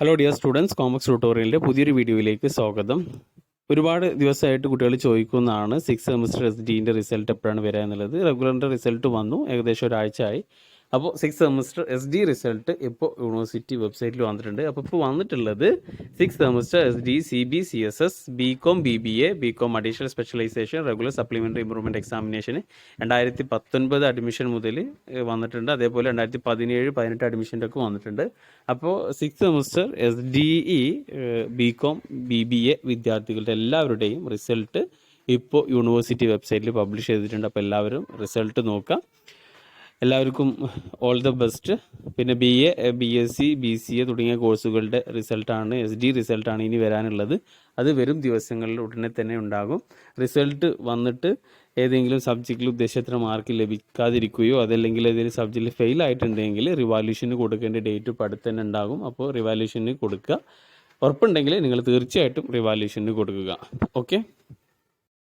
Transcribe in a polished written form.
Hello dear students, കോമക്സ് ട്യൂട്ടോറിയലിൻ്റെ പുതിയൊരു വീഡിയോയിലേക്ക് സ്വാഗതം. ഒരുപാട് ദിവസമായിട്ട് കുട്ടികൾ ചോദിക്കുന്നതാണ് 6th സെമിസ്റ്റർ SDEൻ്റെ റിസൾട്ട് എപ്പോഴാണ് വരിക എന്നുള്ളത്. റെഗുലറിൻ്റെ റിസൾട്ട് വന്നു, ഏകദേശം ഒരാഴ്ചയായി. അപ്പോൾ 6th സെമിസ്റ്റർ SDE റിസൾട്ട് ഇപ്പോൾ യൂണിവേഴ്സിറ്റി വെബ്സൈറ്റിൽ വന്നിട്ടുണ്ട്. അപ്പോൾ ഇപ്പോൾ വന്നിട്ടുള്ളത് 6th semester SDE CB CSS BCom BBA BCom additional specialization regular supplementary improvement എക്സാമിനേഷന് 2019 അഡ്മിഷൻ മുതൽ വന്നിട്ടുണ്ട്. അതേപോലെ 2017-18 അഡ്മിഷൻ്റെ ഒക്കെ വന്നിട്ടുണ്ട്. അപ്പോൾ 6th semester SDE BCom BBA വിദ്യാർത്ഥികളുടെ എല്ലാവരുടെയും റിസൾട്ട് ഇപ്പോൾ യൂണിവേഴ്സിറ്റി വെബ്സൈറ്റിൽ പബ്ലിഷ് ചെയ്തിട്ടുണ്ട്. അപ്പോൾ എല്ലാവരും റിസൾട്ട് നോക്കാം. എല്ലാവർക്കും ഓൾ ദ ബെസ്റ്റ്. പിന്നെ BA BSc BCA തുടങ്ങിയ കോഴ്സുകളുടെ റിസൾട്ടാണ് SDE റിസൾട്ടാണ് ഇനി വരാനുള്ളത്. അത് വരും ദിവസങ്ങളിൽ ഉടനെ തന്നെ ഉണ്ടാകും. റിസൾട്ട് വന്നിട്ട് ഏതെങ്കിലും സബ്ജക്റ്റിൽ ഉദ്ദേശിച്ച മാർക്ക് ലഭിക്കാതിരിക്കുകയോ അതല്ലെങ്കിൽ ഏതെങ്കിലും സബ്ജക്റ്റിൽ ഫെയിൽ ആയിട്ടുണ്ടെങ്കിൽ റിവാല്യൂഷന് കൊടുക്കേണ്ട ഡേറ്റ് ഇപ്പോൾ അടുത്ത് തന്നെ ഉണ്ടാകും. അപ്പോൾ റിവാല്യൂഷന് കൊടുക്കുക. ഉറപ്പുണ്ടെങ്കിൽ നിങ്ങൾ തീർച്ചയായിട്ടും റിവാല്യൂഷന് കൊടുക്കുക. ഓക്കെ.